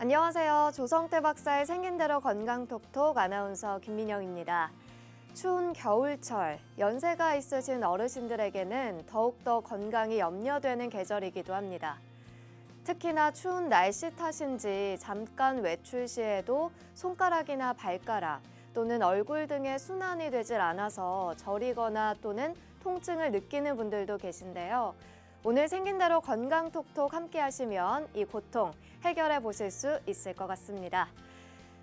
안녕하세요. 조성태 박사의 생긴 대로 건강톡톡 아나운서 김민영입니다. 추운 겨울철, 연세가 있으신 어르신들에게는 더욱더 건강이 염려되는 계절이기도 합니다. 특히나 추운 날씨 탓인지 잠깐 외출 시에도 손가락이나 발가락 또는 얼굴 등에 순환이 되질 않아서 저리거나 또는 통증을 느끼는 분들도 계신데요. 오늘 생긴 대로 건강톡톡 함께 하시면 이 고통 해결해 보실 수 있을 것 같습니다.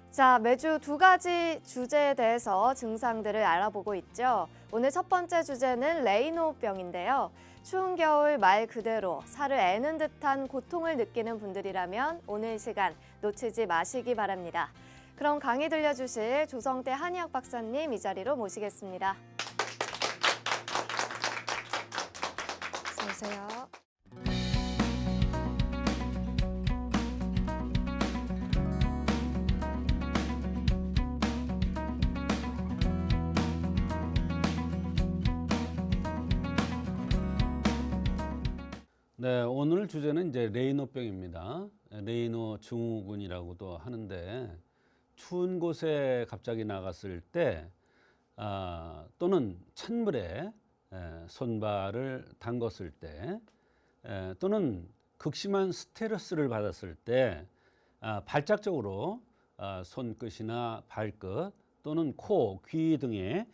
자, 매주 두 가지 주제에 대해서 증상들을 알아보고 있죠. 오늘 첫 번째 주제는 레이노병인데요. 추운 겨울 말 그대로 살을 애는 듯한 고통을 느끼는 분들이라면 오늘 시간 놓치지 마시기 바랍니다. 그럼 강의 들려주실 조성태 한의학 박사님 이 자리로 모시겠습니다. 어서 오세요. 네, 오늘 주제는 이제 레이노병입니다. 레이노 증후군이라고도 하는데 추운 곳에 갑자기 나갔을 때 또는 찬물에 손발을 담궜을 때 또는 극심한 스트레스를 받았을 때 발작적으로 손끝이나 발끝 또는 코, 귀 등의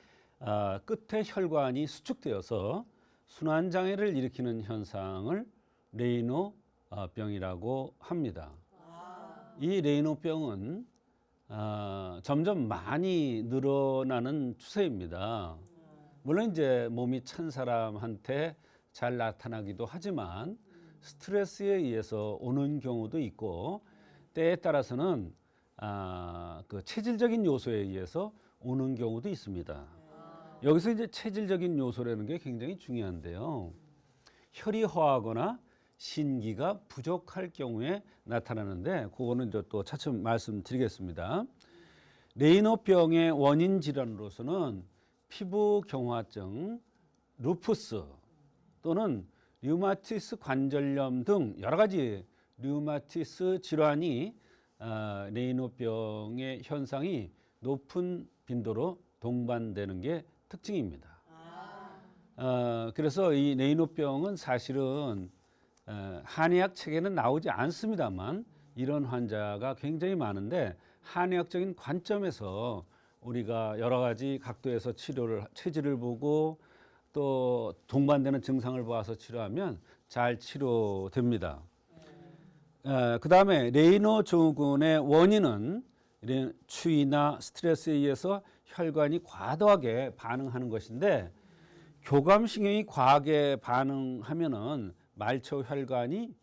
끝에 혈관이 수축되어서 순환장애를 일으키는 현상을 레이노병이라고 합니다. 이 레이노병은 점점 많이 늘어나는 추세입니다. 물론 이제 몸이 찬 사람한테 잘 나타나기도 하지만 스트레스에 의해서 오는 경우도 있고 때에 따라서는 그 체질적인 요소에 의해서 오는 경우도 있습니다. 여기서 이제 체질적인 요소라는 게 굉장히 중요한데요. 혈이 허하거나 신기가 부족할 경우에 나타나는데 그거는 또 차츰 말씀드리겠습니다. 레이노병의 원인 질환으로서는 피부 경화증, 루푸스 또는 류마티스 관절염 등 여러 가지 류마티스 질환이 레이노병의 현상이 높은 빈도로 동반되는 게 특징입니다. 그래서 이 레이노병은 사실은 한의학 책에는 나오지 않습니다만 이런 환자가 굉장히 많은데 한의학적인 관점에서 우리가 여러 가지 각도에서 체질을 보고 또 동반되는 증상을 봐서 치료하면 잘 치료됩니다. 그 다음에 레이노 증후군의 원인은 추위나 스트레스에 의해서 혈관이 과도하게 반응하는 것인데 교감신경이 과하게 반응하면은 말초 혈관이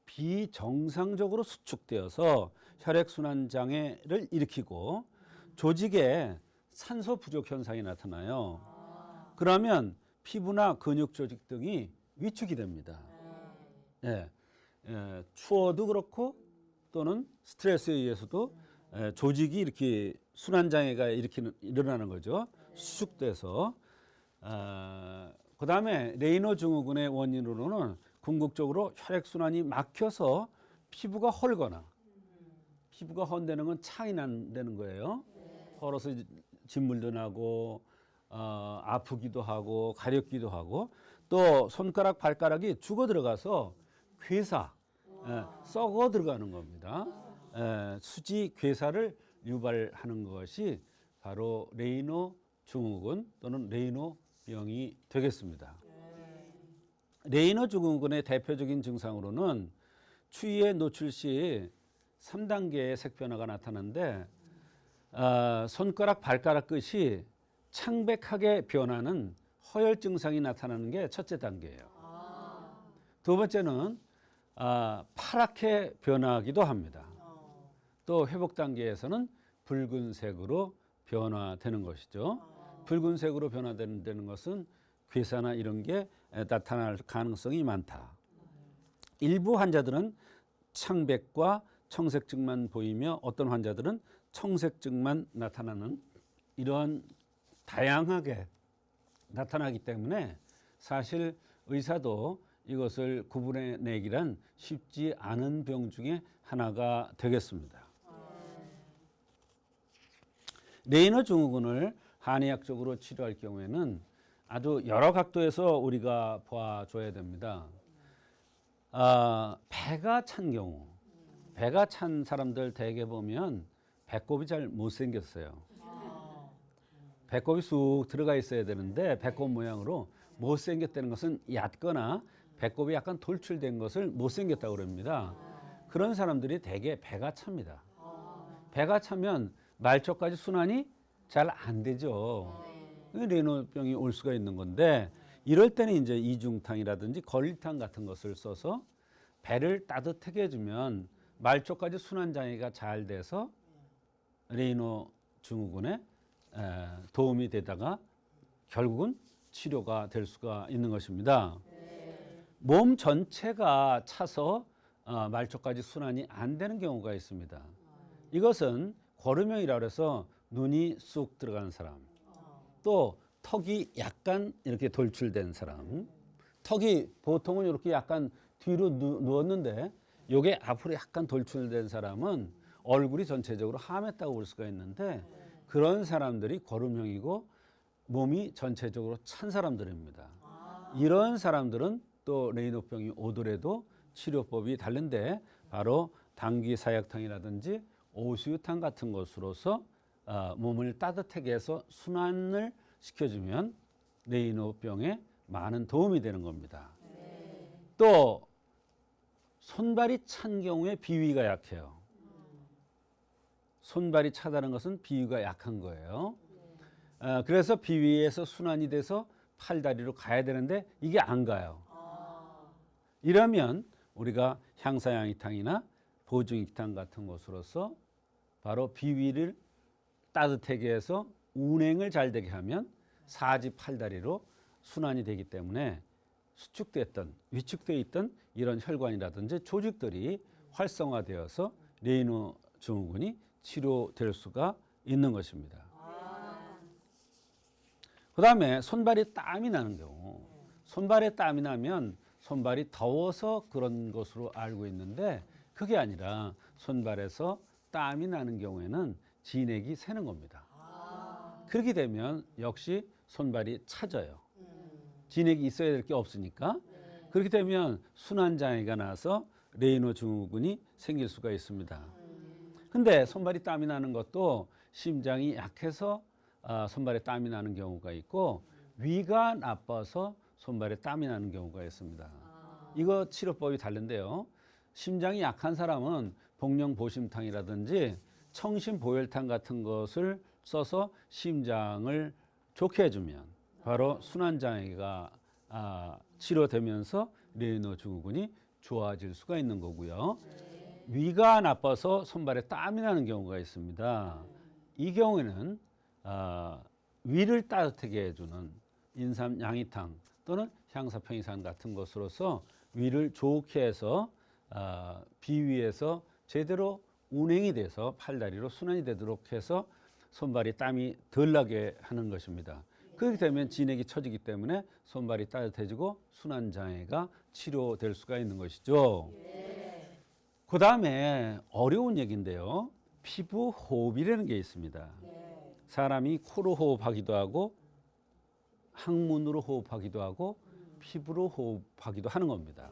비정상적으로 수축되어서 혈액순환 장애를 일으키고 조직에 산소 부족 현상이 나타나요. 그러면 피부나 근육 조직 등이 위축이 됩니다. 추워도 그렇고 또는 스트레스에 의해서도 조직이 이렇게 순환 장애가 일어나는 거죠. 수축돼서. 그 다음에 레이노 증후군의 원인으로는 궁극적으로 혈액순환이 막혀서 피부가 헐거나 피부가 헌되는 건 창이 난다는 거예요. 헐어서 진물도 나고 아프기도 하고 가렵기도 하고 또 손가락 발가락이 죽어 들어가서 괴사 썩어 들어가는 겁니다. 수지 괴사를 유발하는 것이 바로 레이노 증후군 또는 레이노병이 되겠습니다. 레이노 증후군의 대표적인 증상으로는 추위에 노출 시 3단계의 색변화가 나타나는데 손가락 발가락 끝이 창백하게 변하는 허열 증상이 나타나는 게 첫째 단계예요. 두 번째는 파랗게 변하기도 합니다. 또 회복 단계에서는 붉은색으로 변화되는 것이죠. 붉은색으로 변화되는 것은 괴사나 이런 게 나타날 가능성이 많다. 일부 환자들은 창백과 청색증만 보이며 어떤 환자들은 청색증만 나타나는 이러한 다양하게 나타나기 때문에 사실 의사도 이것을 구분해내기란 쉽지 않은 병 중에 하나가 되겠습니다. 레이너 증후군을 한의학적으로 치료할 경우에는 아주 여러 각도에서 우리가 봐줘야 됩니다. 배가 찬 경우, 배가 찬 사람들 대개 보면 배꼽이 잘 못생겼어요. 배꼽이 쑥 들어가 있어야 되는데 배꼽 모양으로 못생겼다는 것은 얕거나 배꼽이 약간 돌출된 것을 못생겼다고 그럽니다. 그런 사람들이 대개 배가 찹니다. 배가 차면 말초까지 순환이 잘 안 되죠. 레이노병이 올 수가 있는 건데 이럴 때는 이제 이중탕이라든지 걸리탕 같은 것을 써서 배를 따뜻하게 해주면 말초까지 순환 장애가 잘 돼서 레이노 증후군에 도움이 되다가 결국은 치료가 될 수가 있는 것입니다. 몸 전체가 차서 말초까지 순환이 안 되는 경우가 있습니다. 이것은 고르명이라고 해서 눈이 쑥 들어간 사람, 또 턱이 약간 이렇게 돌출된 사람, 턱이 보통은 이렇게 약간 뒤로 누웠는데 이게 앞으로 약간 돌출된 사람은 얼굴이 전체적으로 함했다고 볼 수가 있는데 그런 사람들이 고름형이고 몸이 전체적으로 찬 사람들입니다. 이런 사람들은 또 레이노병이 오더라도 치료법이 다른데 바로 당귀사약탕이라든지 오수유탕 같은 것으로서 몸을 따뜻하게 해서 순환을 시켜주면 레이노병에 많은 도움이 되는 겁니다. 또 손발이 찬 경우에 비위가 약해요. 손발이 차다는 것은 비위가 약한 거예요. 그래서 비위에서 순환이 돼서 팔다리로 가야 되는데 이게 안 가요. 이러면 우리가 향사양이탕이나 보증익탕 같은 것으로서 바로 비위를 따뜻하게 해서 운행을 잘 되게 하면 사지 팔다리로 순환이 되기 때문에 수축됐던 위축되어 있던 이런 혈관이라든지 조직들이 활성화되어서 레이노 증후군이 치료될 수가 있는 것입니다. 그 다음에 손발에 땀이 나는 경우, 손발에 땀이 나면 손발이 더워서 그런 것으로 알고 있는데 그게 아니라 손발에서 땀이 나는 경우에는 진액이 새는 겁니다. 그렇게 되면 역시 손발이 차져요. 진액이 있어야 될 게 없으니까. 그렇게 되면 순환장애가 나서 레이노 증후군이 생길 수가 있습니다. 근데 손발이 땀이 나는 것도 심장이 약해서 손발에 땀이 나는 경우가 있고 위가 나빠서 손발에 땀이 나는 경우가 있습니다. 이거 치료법이 다른데요. 심장이 약한 사람은 복령보심탕이라든지 청심보혈탕 같은 것을 써서 심장을 좋게 해주면 바로 순환장애가 치료되면서 레이노 증후군이 좋아질 수가 있는 거고요. 위가 나빠서 손발에 땀이 나는 경우가 있습니다. 이 경우에는 위를 따뜻하게 해주는 인삼 양이탕 또는 향사평이산 같은 것으로서 위를 좋게 해서 비위에서 제대로 운행이 돼서 팔다리로 순환이 되도록 해서 손발이 땀이 덜 나게 하는 것입니다. 그렇게 되면 진액이 처지기 때문에 손발이 따뜻해지고 순환장애가 치료될 수가 있는 것이죠. 그 다음에 어려운 얘기인데요. 피부 호흡이라는 게 있습니다. 사람이 코로 호흡하기도 하고 항문으로 호흡하기도 하고 피부로 호흡하기도 하는 겁니다.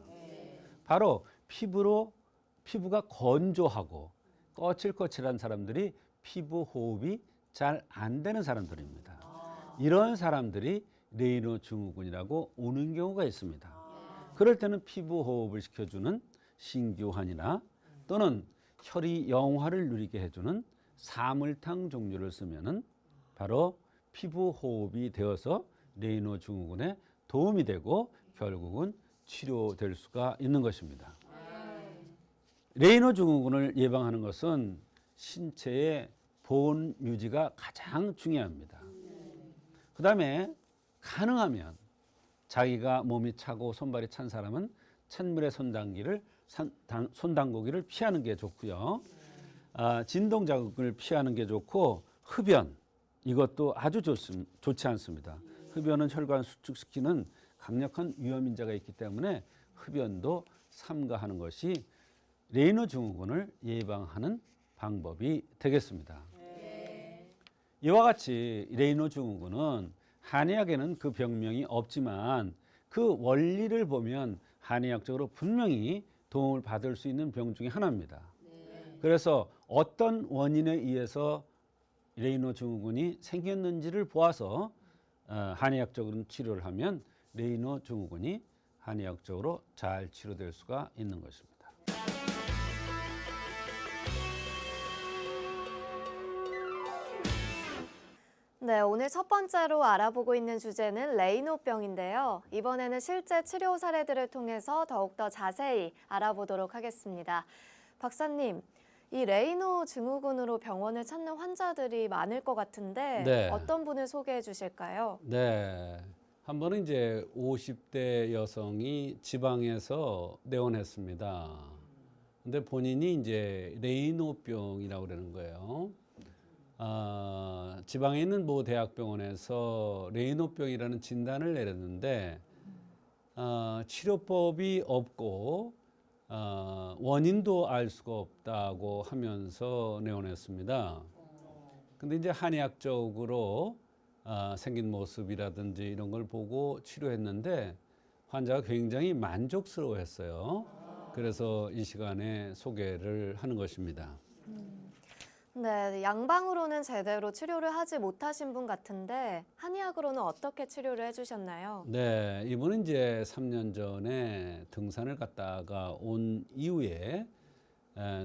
바로 피부가 건조하고 거칠거칠한 사람들이 피부 호흡이 잘 안 되는 사람들입니다. 이런 사람들이 레이노 증후군이라고 오는 경우가 있습니다. 그럴 때는 피부 호흡을 시켜주는 신규환이나 또는 혈이 영화를 누리게 해주는 사물탕 종류를 쓰면은 바로 피부 호흡이 되어서 레이노 증후군에 도움이 되고 결국은 치료될 수가 있는 것입니다. 레이노 증후군을 예방하는 것은 신체의 보온 유지가 가장 중요합니다. 그 다음에 가능하면 자기가 몸이 차고 손발이 찬 사람은 찬물에 손 담그기를 피하는 게 좋고요. 진동 자극을 피하는 게 좋고 흡연 이것도 아주 좋지 않습니다. 흡연은 혈관 수축시키는 강력한 위험인자가 있기 때문에 흡연도 삼가하는 것이 레이노 증후군을 예방하는 방법이 되겠습니다. 이와 같이 레이노 증후군은 한의학에는 그 병명이 없지만 그 원리를 보면 한의학적으로 분명히 도움을 받을 수 있는 병 중에 하나입니다. 그래서 어떤 원인에 의해서 레이노 증후군이 생겼는지를 보아서 한의학적으로는 치료를 하면 레이노 증후군이 한의학적으로 잘 치료될 수가 있는 것입니다. 네, 오늘 첫 번째로 알아보고 있는 주제는 레이노병인데요. 이번에는 실제 치료 사례들을 통해서 더욱더 자세히 알아보도록 하겠습니다. 박사님, 이 레이노 증후군으로 병원을 찾는 환자들이 많을 것 같은데 네. 어떤 분을 소개해 주실까요? 네. 한 번은 이제 50대 여성이 지방에서 내원했습니다. 근데 본인이 이제 레이노병이라고 그러는 거예요. 지방에 있는 모 대학병원에서 레이노병이라는 진단을 내렸는데 치료법이 없고 원인도 알 수가 없다고 하면서 내원했습니다. 근데 이제 한의학적으로 생긴 모습이라든지 이런 걸 보고 치료했는데 환자가 굉장히 만족스러워했어요. 그래서 이 시간에 소개를 하는 것입니다. 네, 양방으로는 제대로 치료를 하지 못하신 분 같은데 한의학으로는 어떻게 치료를 해주셨나요? 네, 이분은 이제 3년 전에 등산을 갔다가 온 이후에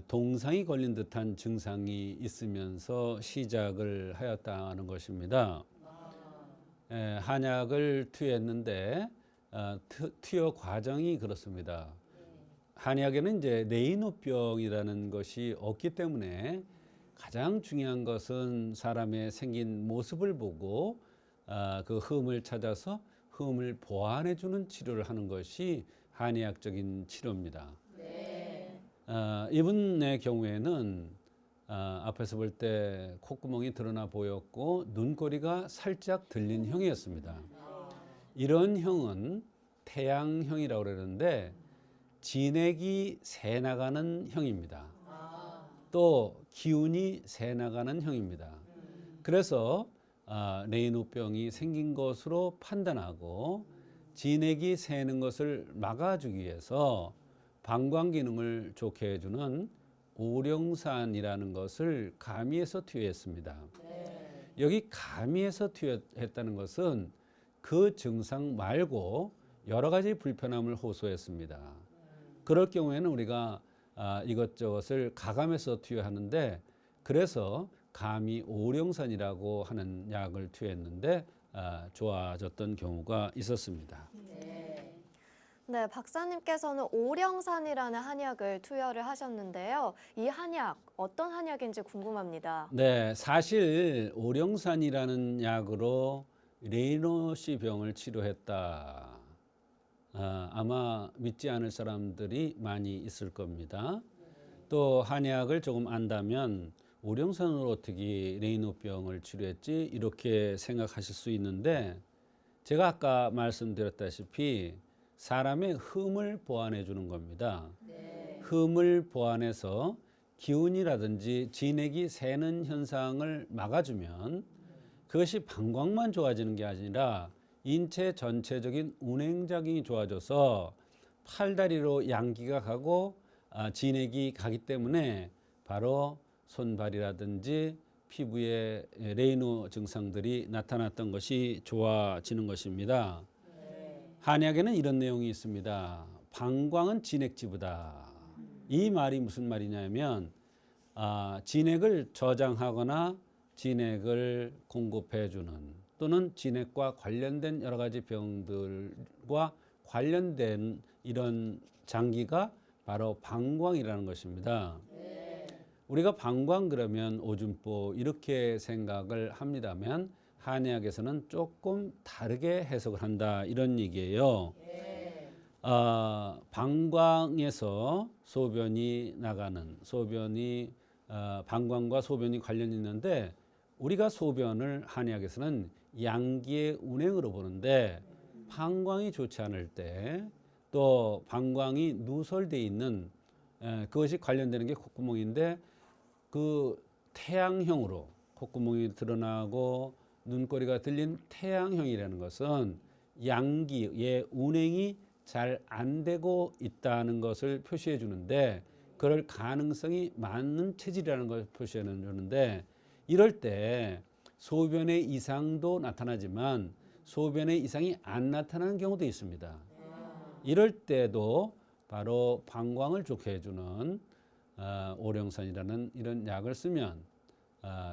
동상이 걸린 듯한 증상이 있으면서 시작을 하였다는 것입니다. 한약을 투여했는데 투여 과정이 그렇습니다. 한약에는 이제 레이노병이라는 것이 없기 때문에 가장 중요한 것은 사람의 생긴 모습을 보고 그 흠을 찾아서 흠을 보완해 주는 치료를 하는 것이 한의학적인 치료입니다. 이분의 경우에는 앞에서 볼 때 콧구멍이 드러나 보였고 눈꼬리가 살짝 들린 형이었습니다. 이런 형은 태양형이라고 그러는데 진액이 새 나가는 형입니다. 또 기운이 새 나가는 형입니다. 그래서 레이노병이 생긴 것으로 판단하고 진액이 새는 것을 막아주기 위해서 방광 기능을 좋게 해주는 오령산이라는 것을 가미해서 투여했습니다. 여기 가미해서 투여했다는 것은 그 증상 말고 여러 가지 불편함을 호소했습니다. 그럴 경우에는 우리가 이것저것을 가감해서 투여하는데 그래서 감이 오령산이라고 하는 약을 투여했는데 좋아졌던 경우가 있었습니다. 네, 박사님께서는 오령산이라는 한약을 투여를 하셨는데요. 이 한약, 어떤 한약인지 궁금합니다. 네, 사실 오령산이라는 약으로 레이노씨 병을 치료했다. 아마 믿지 않을 사람들이 많이 있을 겁니다. 또 한약을 조금 안다면 오령산으로 어떻게 레이노병을 치료했지 이렇게 생각하실 수 있는데 제가 아까 말씀드렸다시피 사람의 흠을 보완해 주는 겁니다. 흠을 보완해서 기운이라든지 진액이 새는 현상을 막아주면 그것이 방광만 좋아지는 게 아니라 인체 전체적인 운행작용이 좋아져서 팔다리로 양기가 가고 진액이 가기 때문에 바로 손발이라든지 피부에 레이노 증상들이 나타났던 것이 좋아지는 것입니다. 한약에는 이런 내용이 있습니다. 방광은 진액지부다. 이 말이 무슨 말이냐면 진액을 저장하거나 진액을 공급해 주는 또는 진액과 관련된 여러 가지 병들과 관련된 이런 장기가 바로 방광이라는 것입니다. 우리가 방광 그러면 오줌보 이렇게 생각을 합니다만 한의학에서는 조금 다르게 해석을 한다 이런 얘기예요. 방광에서 소변이 나가는 소변이 방광과 소변이 관련이 있는데 우리가 소변을 한의학에서는 양기의 운행으로 보는데 방광이 좋지 않을 때 또 방광이 누설돼 있는 그것이 관련되는 게 콧구멍인데 그 태양형으로 콧구멍이 드러나고 눈꼬리가 들린 태양형이라는 것은 양기의 운행이 잘 안 되고 있다는 것을 표시해 주는데 그럴 가능성이 많은 체질이라는 것을 표시해 주는데 이럴 때 소변의 이상도 나타나지만 소변의 이상이 안 나타나는 경우도 있습니다. 이럴 때도 바로 방광을 좋게 해주는 오령산이라는 이런 약을 쓰면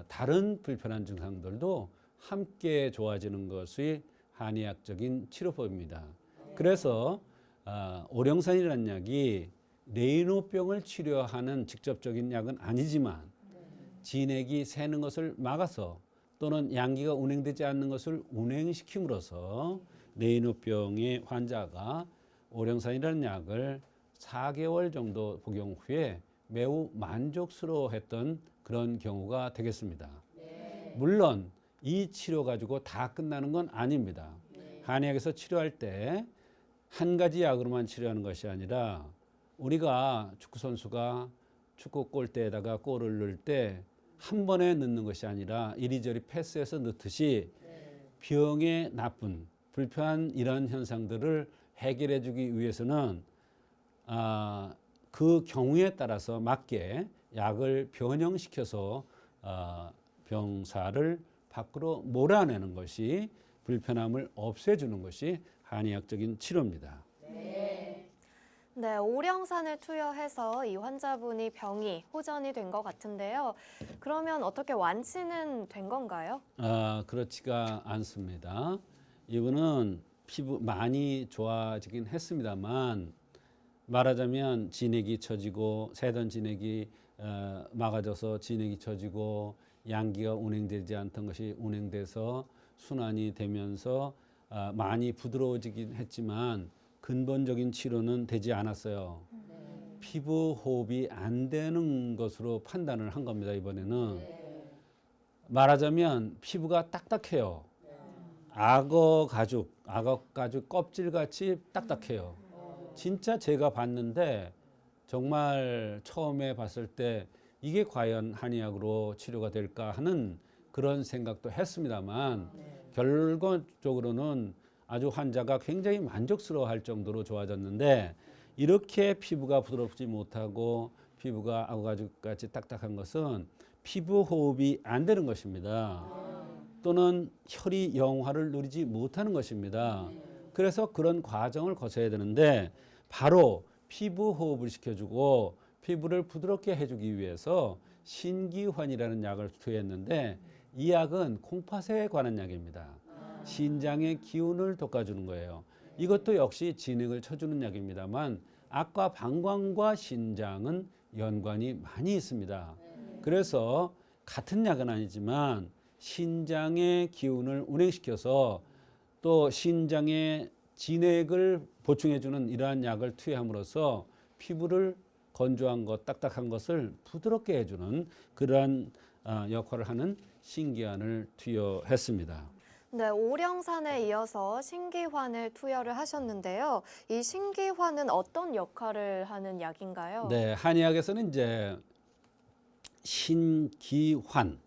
다른 불편한 증상들도 함께 좋아지는 것이 한의학적인 치료법입니다. 그래서 오령산이라는 약이 뇌인후병을 치료하는 직접적인 약은 아니지만 진액이 새는 것을 막아서 또는 양기가 운행되지 않는 것을 운행시킴으로써 뇌인후병의 환자가 오령산이라는 약을 4개월 정도 복용 후에 매우 만족스러워했던 그런 경우가 되겠습니다. 물론 이 치료 가지고 다 끝나는 건 아닙니다. 한의학에서 치료할 때 한 가지 약으로만 치료하는 것이 아니라 우리가 축구 선수가 축구 골대에다가 골을 넣을 때 한 번에 넣는 것이 아니라 이리저리 패스해서 넣듯이 병의 나쁜 불편한 이런 현상들을 해결해 주기 위해서는 그 경우에 따라서 맞게 약을 변형시켜서 병사를 밖으로 몰아내는 것이 불편함을 없애주는 것이 한의학적인 치료입니다. 네, 오령산을 투여해서 이 환자분이 병이 호전이 된 것 같은데요. 그러면 어떻게 완치는 된 건가요? 그렇지가 않습니다. 이분은 피부 많이 좋아지긴 했습니다만 말하자면 진액이 처지고 새던 진액이 막아져서 진액이 처지고 양기가 운행되지 않던 것이 운행돼서 순환이 되면서 많이 부드러워지긴 했지만 근본적인 치료는 되지 않았어요. 피부 호흡이 안 되는 것으로 판단을 한 겁니다. 이번에는 말하자면 피부가 딱딱해요. 악어 가죽 껍질같이 딱딱해요. 진짜 제가 봤는데 정말 처음에 봤을 때 이게 과연 한의학으로 치료가 될까 하는 그런 생각도 했습니다만 결과적으로는 아주 환자가 굉장히 만족스러워할 정도로 좋아졌는데 이렇게 피부가 부드럽지 못하고 피부가 악어가죽같이 딱딱한 것은 피부 호흡이 안 되는 것입니다. 또는 혈이 영화를 누리지 못하는 것입니다. 그래서 그런 과정을 거쳐야 되는데 바로 피부 호흡을 시켜주고 피부를 부드럽게 해주기 위해서 신기환이라는 약을 투여했는데 이 약은 콩팥에 관한 약입니다. 신장의 기운을 돋궈주는 거예요. 이것도 역시 진액을 쳐주는 약입니다만 아까 방광과 신장은 연관이 많이 있습니다. 그래서 같은 약은 아니지만 신장의 기운을 운행시켜서 또 신장의 진액을 보충해주는 이러한 약을 투여함으로써 피부를 건조한 것, 딱딱한 것을 부드럽게 해주는 그러한 역할을 하는 신기환을 투여했습니다. 네, 오령산에 이어서 신기환을 투여를 하셨는데요. 이 신기환은 어떤 역할을 하는 약인가요? 네, 한의학에서는 이제 신기환,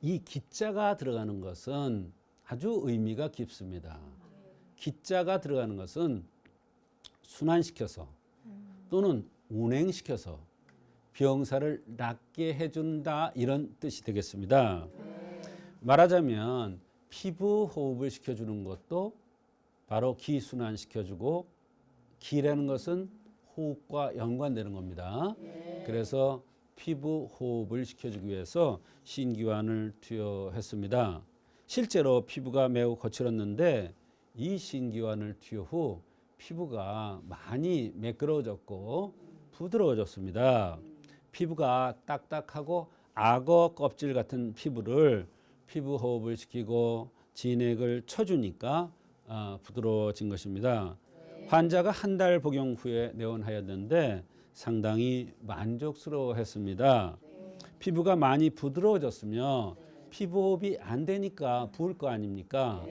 이 기자가 들어가는 것은 아주 의미가 깊습니다. 기자가 들어가는 것은 순환시켜서 또는 운행시켜서 병사를 낫게 해준다 이런 뜻이 되겠습니다. 말하자면 피부 호흡을 시켜주는 것도 바로 기순환시켜주고 기라는 것은 호흡과 연관되는 겁니다. 그래서 피부 호흡을 시켜주기 위해서 신기환을 투여했습니다. 실제로 피부가 매우 거칠었는데 이 신기환을 투여 후 피부가 많이 매끄러워졌고 부드러워졌습니다. 피부가 딱딱하고 악어 껍질 같은 피부를 피부 호흡을 시키고 진액을 쳐주니까 부드러워진 것입니다. 환자가 한 달 복용 후에 내원하였는데 상당히 만족스러워했습니다. 피부가 많이 부드러워졌으며 피부 호흡이 안 되니까 부을 거 아닙니까?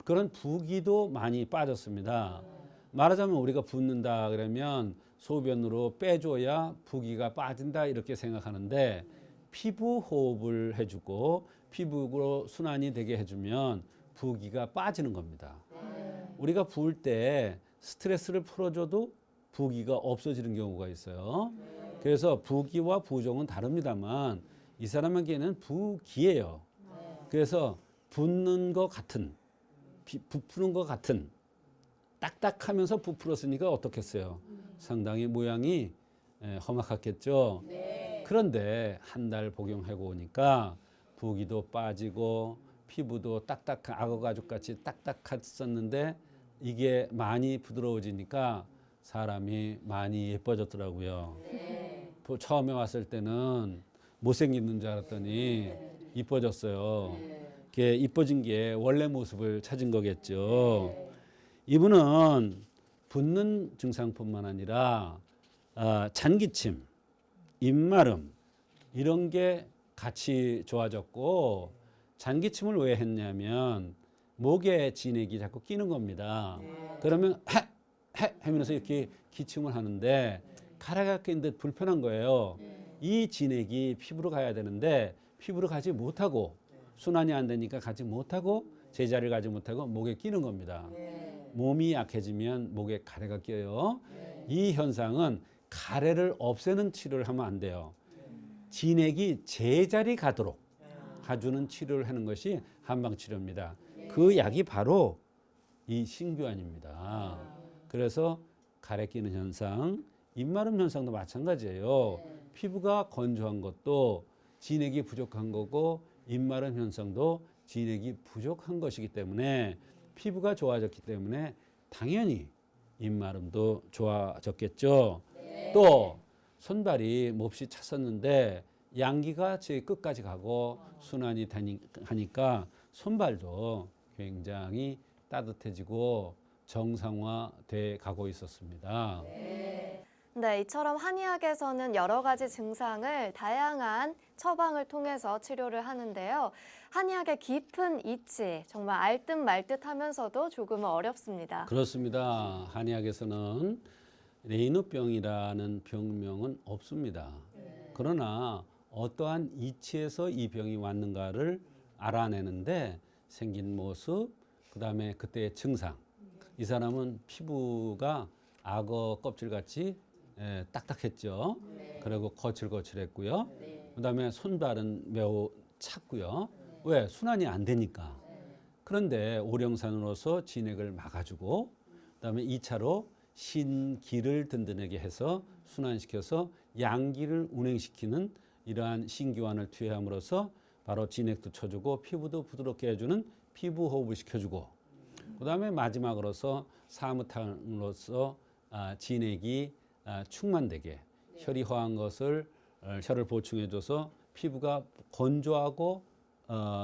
그런 부기도 많이 빠졌습니다. 말하자면 우리가 붓는다 그러면 소변으로 빼줘야 부기가 빠진다 이렇게 생각하는데 피부 호흡을 해주고 피부로 순환이 되게 해주면 부기가 빠지는 겁니다. 우리가 부을 때 스트레스를 풀어줘도 부기가 없어지는 경우가 있어요. 그래서 부기와 부종은 다릅니다만 이 사람에게는 부기예요. 그래서 붓는 것 같은, 부푸는 것 같은, 딱딱하면서 부풀었으니까 어떻겠어요? 상당히 모양이 험악했겠죠. 그런데 한 달 복용하고 오니까 부기도 빠지고 피부도 딱딱한 악어 가죽같이 딱딱했었는데 이게 많이 부드러워지니까 사람이 많이 예뻐졌더라고요. 처음에 왔을 때는 못생긴 줄 알았더니 이뻐졌어요. 이게 이뻐진 게 원래 모습을 찾은 거겠죠. 이분은 붓는 증상뿐만 아니라 잔기침, 입마름 이런 게 같이 좋아졌고 잔기침을 왜 했냐면 목에 진액이 자꾸 끼는 겁니다. 그러면 헤 하면서 이렇게 기침을 하는데 가래가 낀 듯 불편한 거예요. 이 진액이 피부로 가야 되는데 피부로 가지 못하고 순환이 안 되니까 가지 못하고 제자리를 가지 못하고 목에 끼는 겁니다. 몸이 약해지면 목에 가래가 껴요. 이 현상은 가래를 없애는 치료를 하면 안 돼요. 진액이 제자리 가도록 해주는 치료를 하는 것이 한방치료입니다. 그 약이 바로 이 신규환입니다. 그래서 가래 끼는 현상, 입마름 현상도 마찬가지예요. 피부가 건조한 것도 진액이 부족한 거고 입마름 현상도 진액이 부족한 것이기 때문에 피부가 좋아졌기 때문에 당연히 입마름도 좋아졌겠죠. 또 손발이 몹시 찼었는데 양기가 제 끝까지 가고 순환이 하니까 손발도 굉장히 따뜻해지고 정상화돼 가고 있었습니다. 네, 이처럼 한의학에서는 여러 가지 증상을 다양한 처방을 통해서 치료를 하는데요. 한의학의 깊은 이치, 정말 알듯 말듯 하면서도 조금은 어렵습니다. 그렇습니다. 한의학에서는 레이누병이라는 병명은 없습니다. 그러나 어떠한 이치에서 이 병이 왔는가를 알아내는데 생긴 모습, 그다음에 그때의 증상. 이 사람은 피부가 악어 껍질같이 딱딱했죠. 그리고 거칠거칠했고요. 그다음에 손발은 매우 찼고요. 왜? 순환이 안 되니까. 그런데 오령산으로서 진액을 막아주고 그다음에 2차로 신기를 든든하게 해서 순환시켜서 양기를 운행시키는 이러한 신기환을 투여함으로써 바로 진액도 쳐주고 피부도 부드럽게 해주는 피부 호흡을 시켜주고 그다음에 마지막으로서 사무탕으로서 진액이 충만되게 혈이 허한 것을 혈을 보충해줘서 피부가 건조하고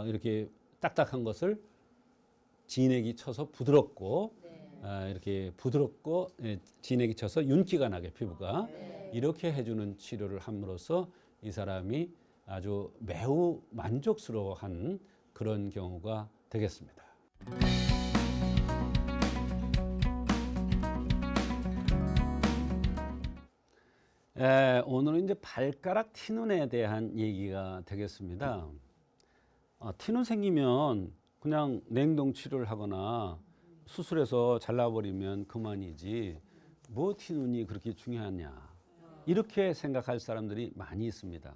이렇게 딱딱한 것을 진액이 쳐서 부드럽고 이렇게 부드럽고 진액이 쳐서 윤기가 나게 피부가 이렇게 해주는 치료를 함으로써 이 사람이 아주 매우 만족스러워한 그런 경우가 되겠습니다. 오늘은 이제 발가락 티눈에 대한 얘기가 되겠습니다. 티눈 생기면 그냥 냉동 치료를 하거나 수술해서 잘라버리면 그만이지 뭐 티눈이 그렇게 중요하냐 이렇게 생각할 사람들이 많이 있습니다.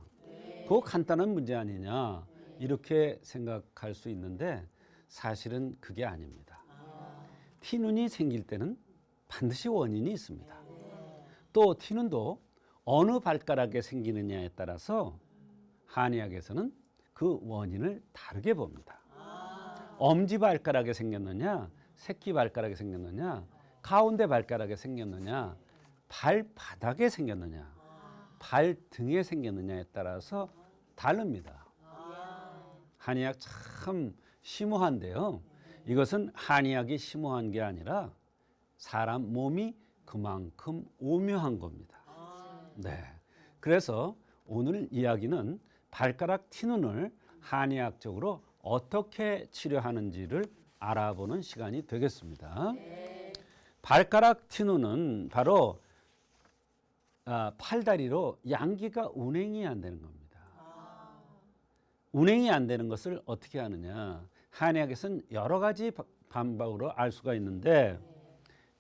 그거 간단한 문제 아니냐 이렇게 생각할 수 있는데 사실은 그게 아닙니다. 티눈이 생길 때는 반드시 원인이 있습니다. 또 티눈도 어느 발가락에 생기느냐에 따라서 한의학에서는 그 원인을 다르게 봅니다. 엄지발가락에 생겼느냐, 새끼발가락에 생겼느냐, 가운데 발가락에 생겼느냐, 발바닥에 생겼느냐, 발등에 생겼느냐에 따라서 다릅니다. 한의학 참 심오한데요. 이것은 한의학이 심오한 게 아니라 사람 몸이 그만큼 오묘한 겁니다. 네. 그래서 오늘 이야기는 발가락 티눈을 한의학적으로 어떻게 치료하는지를 알아보는 시간이 되겠습니다. 발가락 티누는 바로 팔다리로 양기가 운행이 안 되는 겁니다. 운행이 안 되는 것을 어떻게 하느냐. 한의학에서는 여러 가지 방법으로 알 수가 있는데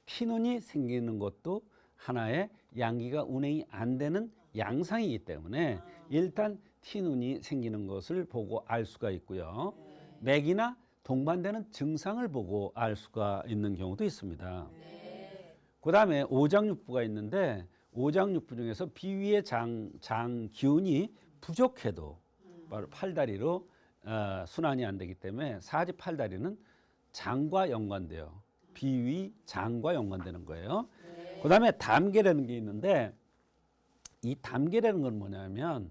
티눈이 생기는 것도 하나의 양기가 운행이 안 되는 양상이기 때문에 일단 티눈이 생기는 것을 보고 알 수가 있고요. 맥이나 동반되는 증상을 보고 알 수가 있는 경우도 있습니다. 그 다음에 오장육부가 있는데 오장육부 중에서 비위의 장 기운이 부족해도 바로 팔다리로 순환이 안 되기 때문에 사지팔다리는 장과 연관돼요. 비위, 장과 연관되는 거예요. 그 다음에 담계라는 게 있는데 이 담계라는 건 뭐냐면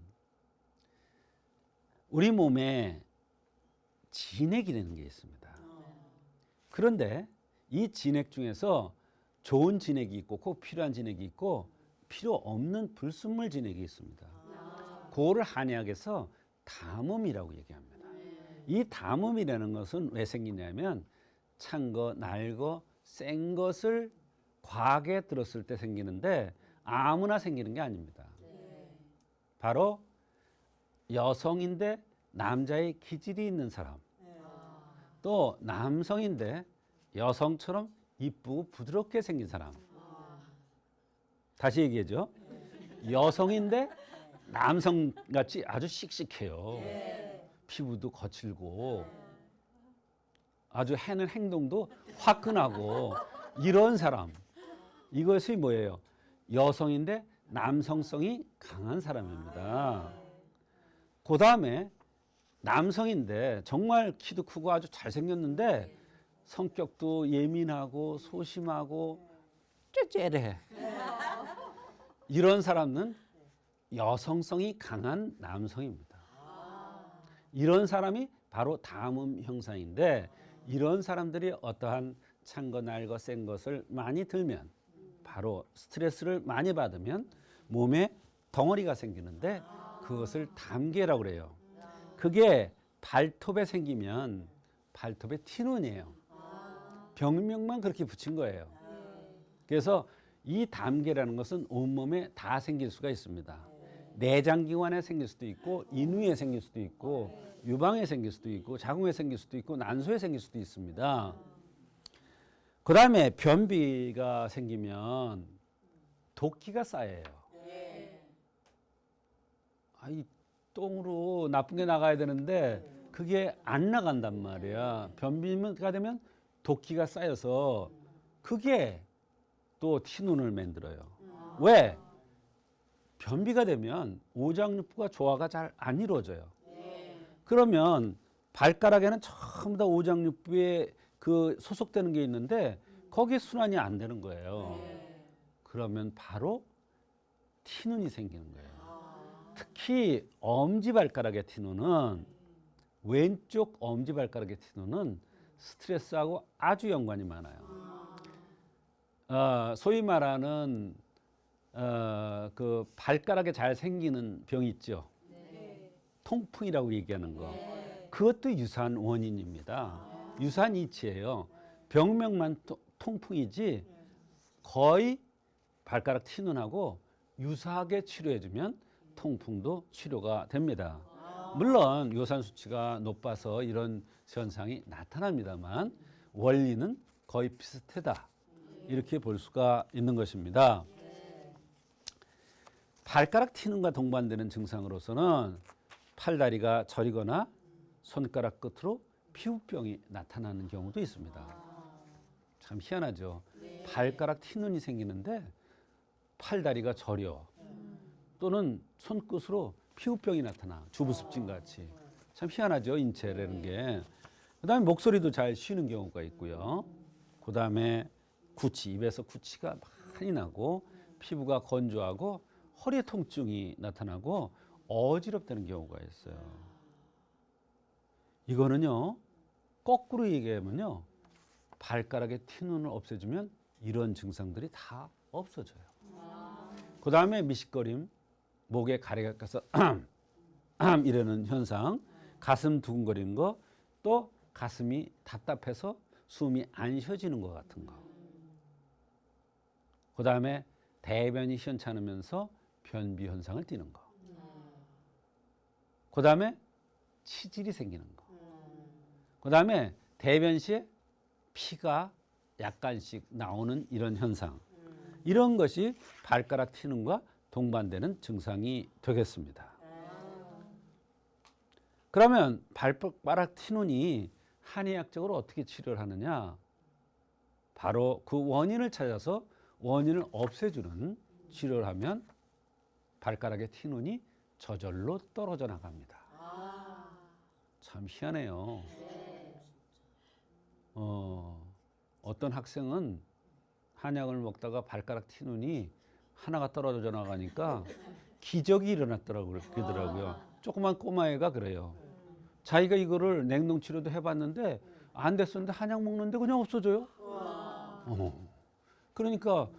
우리 몸에 진액이라는 게 있습니다. 그런데 이 진액 중에서 좋은 진액이 있고 꼭 필요한 진액이 있고 필요 없는 불순물 진액이 있습니다. 그거를 한의학에서 담음이라고 얘기합니다. 이 담음이라는 것은 왜 생기냐면 찬 거, 날 거, 센 것을 과하게 들었을 때 생기는데 아무나 생기는 게 아닙니다. 바로 여성인데 남자의 기질이 있는 사람, 또 남성인데 여성처럼 이쁘고 부드럽게 생긴 사람. 다시 얘기하죠. 여성인데 남성같이 아주 씩씩해요. 피부도 거칠고 아주 하는 행동도 화끈하고 이런 사람. 이것이 뭐예요? 여성인데 남성성이 강한 사람입니다. 그 다음에 남성인데 정말 키도 크고 아주 잘생겼는데 성격도 예민하고 소심하고 째째해. 이런 사람은 여성성이 강한 남성입니다. 이런 사람이 바로 담음 형상인데 이런 사람들이 어떠한 찬 거, 날 거, 센 것을 많이 들면 바로 스트레스를 많이 받으면 몸에 덩어리가 생기는데 그것을 담계라고 그래요. 그게 발톱에 생기면 발톱에 티눈이에요. 병명만 그렇게 붙인 거예요. 그래서 이 담계라는 것은 온몸에 다 생길 수가 있습니다. 내장기관에 생길 수도 있고 인후에 생길 수도 있고 유방에 생길 수도 있고 자궁에 생길 수도 있고 난소에 생길 수도 있습니다. 그 다음에 변비가 생기면 독기가 쌓여요. 이 똥으로 나쁜 게 나가야 되는데 그게 안 나간단 말이야. 변비가 되면 독기가 쌓여서 그게 또 티눈을 만들어요. 왜? 변비가 되면 오장육부가 조화가 잘 안 이루어져요. 그러면 발가락에는 전부 다 오장육부에 그 소속되는 게 있는데 거기에 순환이 안 되는 거예요. 그러면 바로 티눈이 생기는 거예요. 특히 엄지발가락의 티눈은 왼쪽 엄지발가락의 티눈은 스트레스하고 아주 연관이 많아요. 소위 말하는 그 발가락에 잘 생기는 병이 있죠. 통풍이라고 얘기하는 거. 그것도 유사한 원인입니다. 유사한 이치예요. 병명만 통풍이지 거의 발가락 티눈하고 유사하게 치료해주면 통풍도 치료가 됩니다. 물론 요산 수치가 높아서 이런 현상이 나타납니다만 원리는 거의 비슷하다. 이렇게 볼 수가 있는 것입니다. 발가락 티눈과 동반되는 증상으로서는 팔다리가 저리거나 손가락 끝으로 피부병이 나타나는 경우도 있습니다. 참 희한하죠. 발가락 티눈이 생기는데 팔다리가 저려 또는 손끝으로 피부병이 나타나 주부습진 같이. 참 희한하죠. 인체라는 게. 그다음에 목소리도 잘 쉬는 경우가 있고요. 그다음에 구취, 입에서 구취가 많이 나고 피부가 건조하고 허리 통증이 나타나고 어지럽다는 경우가 있어요. 이거는요, 거꾸로 얘기하면요, 발가락의 티눈을 없애주면 이런 증상들이 다 없어져요. 그 다음에 미식거림, 목에 가래가 가서 이러는 현상, 가슴 두근거리는 거, 또 가슴이 답답해서 숨이 안 쉬어지는 것 같은 거. 그다음에 대변이 시원찮으면서 변비 현상을 띠는 거. 그다음에 치질이 생기는 거. 그다음에 대변 시에 피가 약간씩 나오는 이런 현상. 이런 것이 발가락 튀는과 동반되는 증상이 되겠습니다. 그러면 발가락 튀는이 한의학적으로 어떻게 치료를 하느냐? 바로 그 원인을 찾아서 원인을 없애주는 치료를 하면 발가락의 튀는이 저절로 떨어져 나갑니다. 참 희한해요. 어떤 학생은 한약을 먹다가 발가락 튀는이 하나가 떨어져 나가니까 기적이 일어났더라고요. 그러더라고요. 조그만 꼬마애가 그래요. 자기가 이거를 냉동 치료도 해봤는데 안 됐었는데 한약 먹는데 그냥 없어져요. 그러니까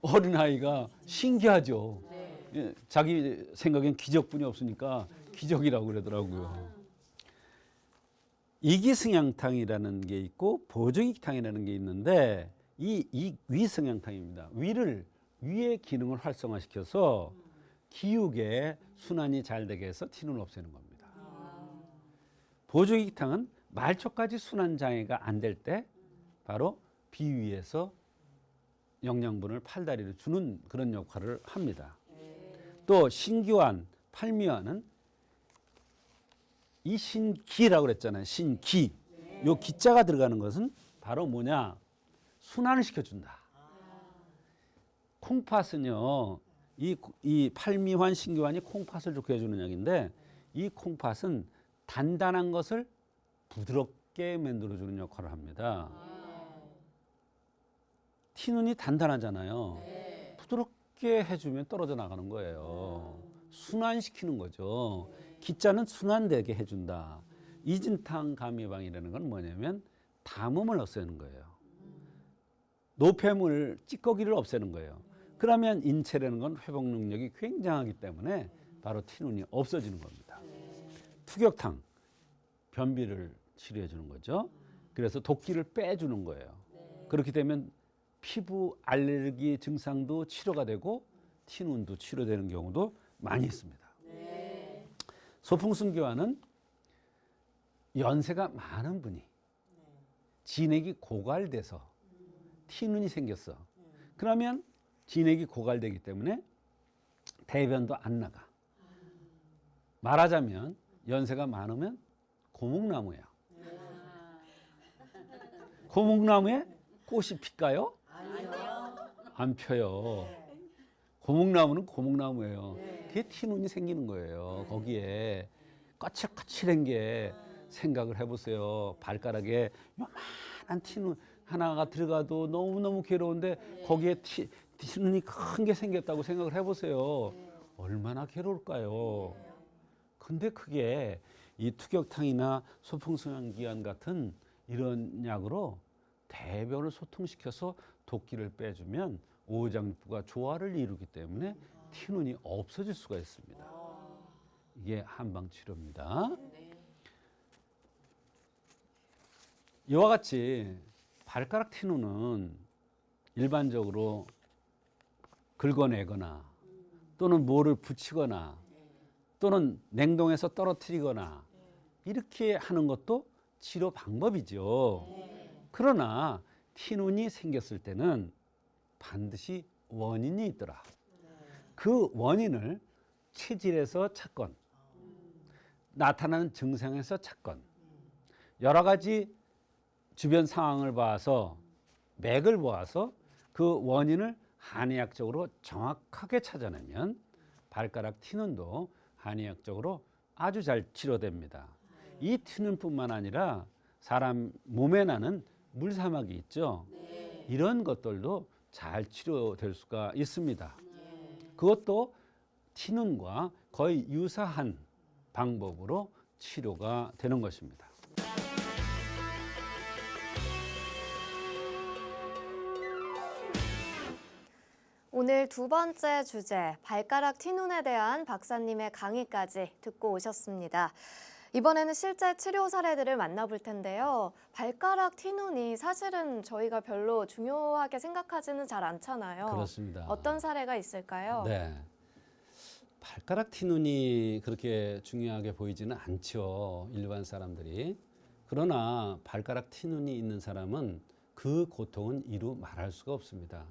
어린아이가 신기하죠. 예, 자기 생각엔 기적뿐이 없으니까 기적이라고 그러더라고요. 이기승향탕이라는 게 있고 보조익탕이라는 게 있는데 이 위승향탕입니다. 위의 기능을 활성화시켜서 기육에 순환이 잘 되게 해서 티눈을 없애는 겁니다. 보조익탕은 말초까지 순환 장애가 안 될 때 바로 비위에서 영양분을 팔다리로 주는 그런 역할을 합니다. 또 신기환, 팔미환은 이 신기라고 그랬잖아요. 신기. 요 기자가 들어가는 것은 바로 뭐냐? 순환을 시켜준다. 콩팥은요, 이 팔미환, 신기환이 콩팥을 좋게 해주는 약인데 이 콩팥은 단단한 것을 부드럽게 만들어주는 역할을 합니다. 티눈이 단단하잖아요. 부드럽게 해주면 떨어져 나가는 거예요. 순환시키는 거죠. 기자는 순환되게 해준다. 이진탕 감미방이라는 건 뭐냐면 담음을 없애는 거예요. 노폐물, 찌꺼기를 없애는 거예요. 그러면 인체라는 건 회복 능력이 굉장하기 때문에 바로 티눈이 없어지는 겁니다. 투격탕, 변비를 치료해 주는 거죠. 그래서 독기를 빼주는 거예요. 그렇게 되면 피부 알레르기 증상도 치료가 되고 티눈도 치료되는 경우도 많이 있습니다. 소풍순기환은 연세가 많은 분이 진액이 고갈돼서 티눈이 생겼어. 그러면 진액이 고갈되기 때문에 대변도 안 나가. 말하자면 연세가 많으면 고목나무야. 고목나무에 꽃이 필까요? 안 펴요. 고목나무는 고목나무예요. 그게 티눈이 생기는 거예요. 거기에 거칠거칠한 게 생각을 해보세요. 발가락에 요만한 티눈 하나가 들어가도 너무너무 괴로운데 거기에 티눈이 큰 게 생겼다고 생각을 해보세요. 얼마나 괴로울까요? 근데 그게 이 투격탕이나 소풍순환기환 같은 이런 약으로 대변을 소통시켜서 독기를 빼주면 오장육부가 조화를 이루기 때문에 티눈이 없어질 수가 있습니다. 이게 한방치료입니다. 이와 같이 발가락 티눈은 일반적으로 긁어내거나 또는 뭐를 붙이거나 또는 냉동해서 떨어뜨리거나 이렇게 하는 것도 치료 방법이죠. 그러나 티눈이 생겼을 때는 반드시 원인이 있더라. 그 원인을 체질에서 찾건 나타나는 증상에서 찾건 여러 가지 주변 상황을 봐서 맥을 보아서 그 원인을 한의학적으로 정확하게 찾아내면 발가락 티눈도 한의학적으로 아주 잘 치료됩니다. 이 티눈뿐만 아니라 사람 몸에 나는 물사막이 있죠. 이런 것들도 잘 치료될 수가 있습니다. 그것도 티눈과 거의 유사한 방법으로 치료가 되는 것입니다. 오늘 두 번째 주제, 발가락 티눈에 대한 박사님의 강의까지 듣고 오셨습니다. 이번에는 실제 치료 사례들을 만나볼 텐데요. 발가락 튀눈이 사실은 저희가 별로 중요하게 생각하지는 잘 않잖아요. 그렇습니다. 어떤 사례가 있을까요? 네. 발가락 튀눈이 그렇게 중요하게 보이지는 않죠. 일반 사람들이. 그러나 발가락 튀눈이 있는 사람은 그 고통은 이루 말할 수가 없습니다.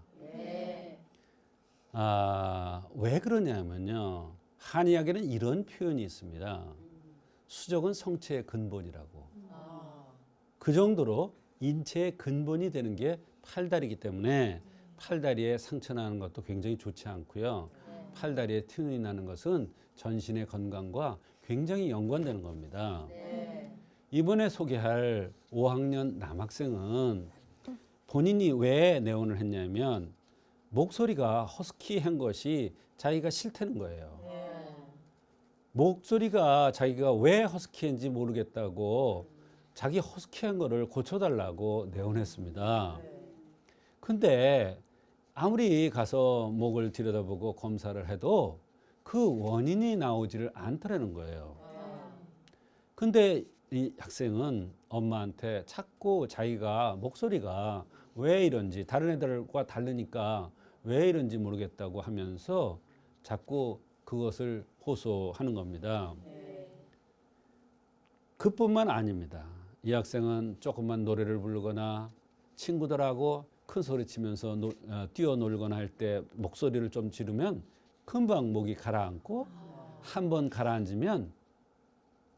왜 그러냐면요. 한의학에는 이런 표현이 있습니다. 수족은 성체의 근본이라고. 그 정도로 인체의 근본이 되는 게 팔다리이기 때문에 팔다리에 상처 나는 것도 굉장히 좋지 않고요. 팔다리에 튀눈이 나는 것은 전신의 건강과 굉장히 연관되는 겁니다. 이번에 소개할 5학년 남학생은 본인이 왜 내원을 했냐면 목소리가 허스키한 것이 자기가 싫다는 거예요. 목소리가 자기가 왜 허스키한지 모르겠다고 자기 허스키한 거를 고쳐달라고 내원했습니다. 근데 아무리 가서 목을 들여다보고 검사를 해도 그 원인이 나오지를 않더라는 거예요. 근데 이 학생은 엄마한테 자꾸 자기가 목소리가 왜 이런지 다른 애들과 다르니까 왜 이런지 모르겠다고 하면서 자꾸 그것을 호소하는 겁니다. 그뿐만 아닙니다. 이 학생은 조금만 노래를 부르거나 친구들하고 큰 소리 치면서 뛰어놀거나 할 때 목소리를 좀 지르면 금방 목이 가라앉고 한 번 가라앉으면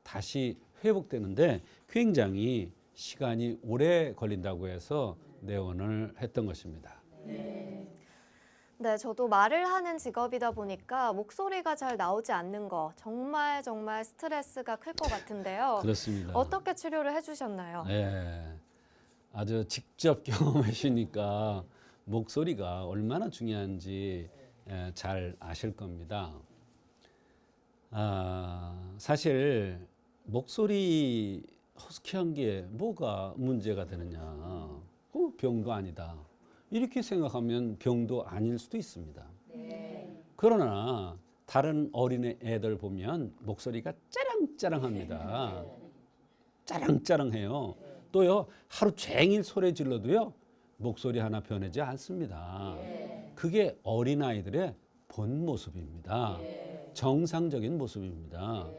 다시 회복되는데 굉장히 시간이 오래 걸린다고 해서 내원을 했던 것입니다. 네, 저도 말을 하는 직업이다 보니까 목소리가 잘 나오지 않는 거 정말 스트레스가 클 것 같은데요. 그렇습니다. 어떻게 치료를 해주셨나요? 네, 아주 직접 경험하시니까 목소리가 얼마나 중요한지 잘 아실 겁니다. 사실 목소리 허스키한 게 뭐가 문제가 되느냐? 병도 아니다. 이렇게 생각하면 병도 아닐 수도 있습니다. 그러나 다른 어린애 애들 보면 목소리가 짜랑짜랑합니다. 짜랑짜랑해요. 또요 하루 종일 소리 질러도요 목소리 하나 변하지 않습니다. 그게 어린아이들의 본 모습입니다. 정상적인 모습입니다.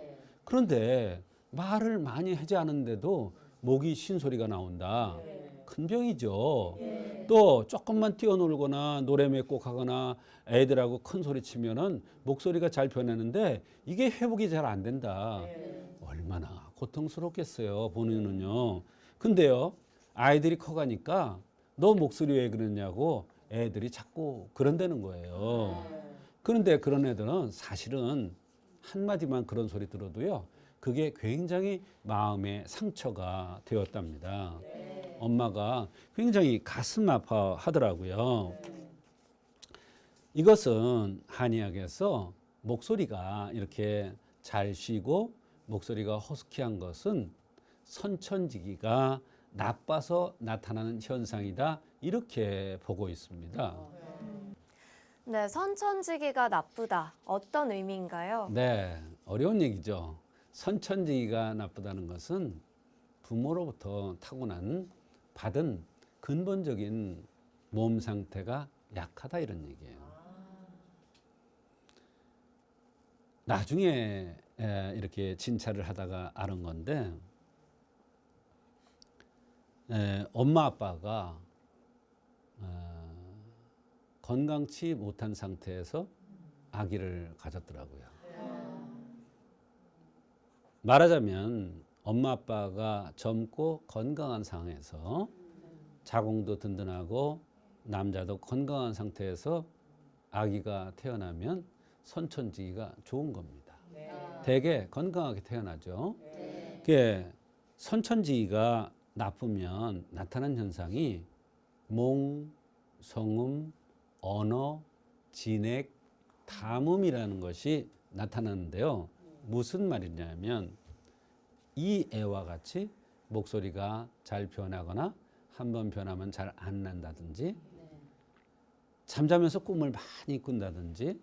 그런데 말을 많이 하지 않은데도 목이 쉰 소리가 나온다. 큰 병이죠. 또 조금만 뛰어놀거나 노래 맺고 가거나 애들하고 큰 소리 치면은 목소리가 잘 변하는데 이게 회복이 잘 안 된다. 얼마나 고통스럽겠어요, 본인은요. 근데요, 아이들이 커가니까 너 목소리 왜 그러냐고 애들이 자꾸 그런다는 거예요. 그런데 그런 애들은 사실은 한마디만 그런 소리 들어도요, 그게 굉장히 마음에 상처가 되었답니다. 엄마가 굉장히 가슴 아파하더라고요. 이것은 한의학에서 목소리가 이렇게 잘 쉬고 목소리가 허스키한 것은 선천지기가 나빠서 나타나는 현상이다. 이렇게 보고 있습니다. 네, 선천지기가 나쁘다. 어떤 의미인가요? 네, 어려운 얘기죠. 선천지기가 나쁘다는 것은 부모로부터 타고난 받은 근본적인 몸 상태가 약하다 이런 얘기예요. 나중에 이렇게 진찰을 하다가 아는 건데 엄마 아빠가 건강치 못한 상태에서 아기를 가졌더라고요. 말하자면 엄마 아빠가 젊고 건강한 상황에서 자궁도 든든하고 남자도 건강한 상태에서 아기가 태어나면 선천지기가 좋은 겁니다. 되게 건강하게 태어나죠. 그게 선천지기가 나쁘면 나타난 현상이 몽, 성음, 언어, 진액, 담음이라는 것이 나타나는데요. 무슨 말이냐면 이 애와 같이 목소리가 잘 변하거나 한번 변하면 잘 안 난다든지 잠자면서 꿈을 많이 꾼다든지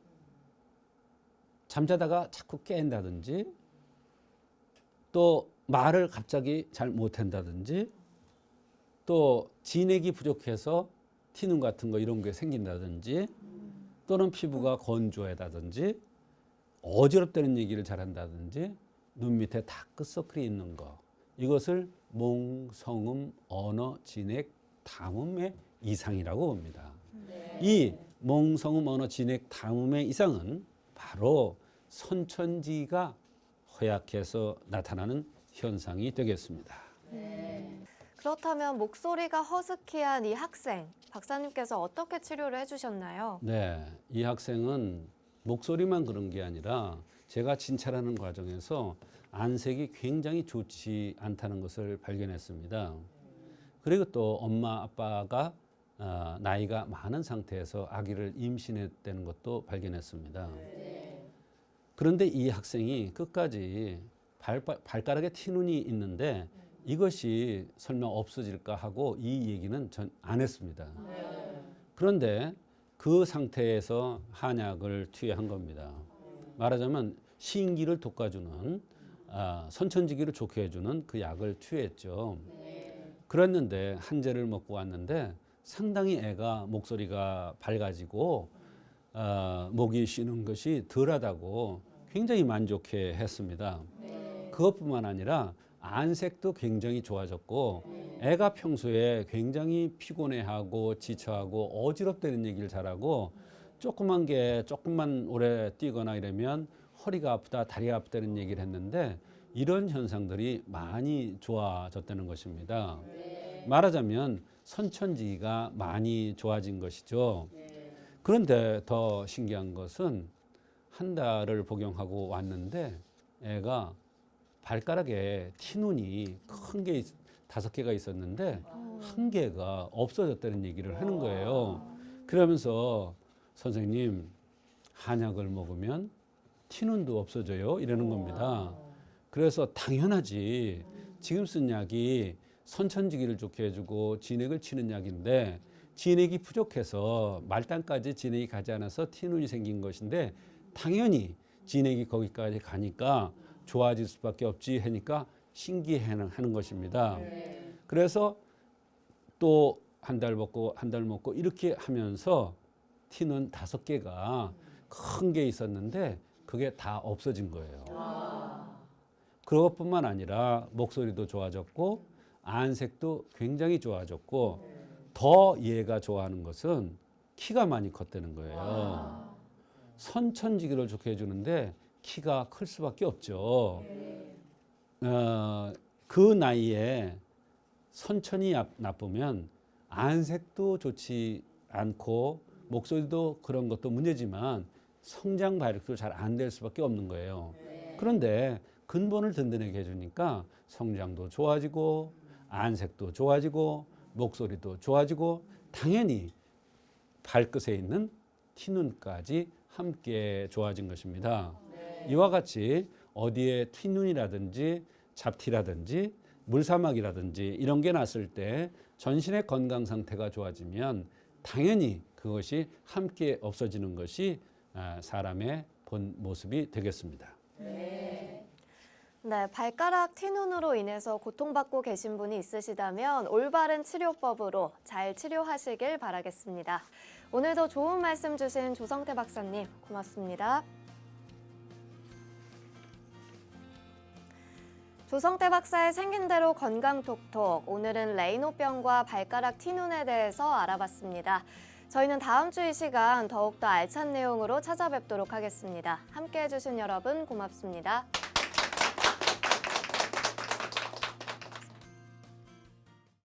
잠자다가 자꾸 깬다든지 또 말을 갑자기 잘 못한다든지 또 진액이 부족해서 티눈 같은 거 이런 게 생긴다든지 또는 피부가 건조하다든지 어지럽다는 얘기를 잘한다든지 눈 밑에 다크서클이 있는 거 이것을 몽성음 언어 진액 담음의 이상이라고 봅니다. 이 몽성음 언어 진액 담음의 이상은 바로 선천지가 허약해서 나타나는 현상이 되겠습니다. 그렇다면 목소리가 허스키한 이 학생, 박사님께서 어떻게 치료를 해주셨나요? 네, 이 학생은 목소리만 그런 게 아니라 제가 진찰하는 과정에서 안색이 굉장히 좋지 않다는 것을 발견했습니다. 그리고 또 엄마 아빠가 나이가 많은 상태에서 아기를 임신했다는 것도 발견했습니다. 그런데 이 학생이 끝까지 발가락에 티눈이 있는데 이것이 설마 없어질까 하고 이 얘기는 전 안 했습니다. 그런데 그 상태에서 한약을 투여한 겁니다. 말하자면 신기를 돋궈주는 선천지기를 좋게 해주는 그 약을 투여했죠. 그랬는데 한 제를 먹고 왔는데 상당히 애가 목소리가 밝아지고 목이 쉬는 것이 덜하다고 굉장히 만족해 했습니다. 그것뿐만 아니라 안색도 굉장히 좋아졌고 애가 평소에 굉장히 피곤해하고 지쳐하고 어지럽다는 얘기를 잘하고 조금만 오래 뛰거나 이러면 허리가 아프다 다리가 아프다는 얘기를 했는데 이런 현상들이 많이 좋아졌다는 것입니다. 말하자면 선천지가 많이 좋아진 것이죠. 그런데 더 신기한 것은 한 달을 복용하고 왔는데 애가 발가락에 티눈이 큰 게 5개가 있었는데 한 개가 없어졌다는 얘기를 하는 거예요. 그러면서 선생님 한약을 먹으면 티눈도 없어져요? 이러는 겁니다. 그래서 당연하지. 지금 쓴 약이 선천지기를 좋게 해주고 진액을 치는 약인데 진액이 부족해서 말단까지 진액이 가지 않아서 티눈이 생긴 것인데 당연히 진액이 거기까지 가니까 좋아질 수밖에 없지 하니까 신기해하는 것입니다. 그래서 또 한 달 먹고 이렇게 하면서 티는 5개가 큰 게 있었는데 그게 다 없어진 거예요. 그것뿐만 아니라 목소리도 좋아졌고 안색도 굉장히 좋아졌고 더 얘가 좋아하는 것은 키가 많이 컸다는 거예요. 선천지기를 좋게 해주는데 키가 클 수밖에 없죠. 그 나이에 선천이 나쁘면 안색도 좋지 않고 목소리도 그런 것도 문제지만 성장 발육도 잘 안 될 수밖에 없는 거예요. 그런데 근본을 든든하게 해주니까 성장도 좋아지고 안색도 좋아지고 목소리도 좋아지고 당연히 발끝에 있는 티눈까지 함께 좋아진 것입니다. 이와 같이 어디에 튀눈이라든지 잡티라든지 물사막이라든지 이런 게 났을 때 전신의 건강 상태가 좋아지면 당연히 그것이 함께 없어지는 것이 사람의 본 모습이 되겠습니다. 네, 발가락 티눈으로 인해서 고통받고 계신 분이 있으시다면 올바른 치료법으로 잘 치료하시길 바라겠습니다. 오늘도 좋은 말씀 주신 조성태 박사님 고맙습니다. 조성태 박사의 생긴 대로 건강톡톡, 오늘은 레이노병과 발가락 티눈에 대해서 알아봤습니다. 저희는 다음 주 이 시간 더욱더 알찬 내용으로 찾아뵙도록 하겠습니다. 함께해 주신 여러분 고맙습니다.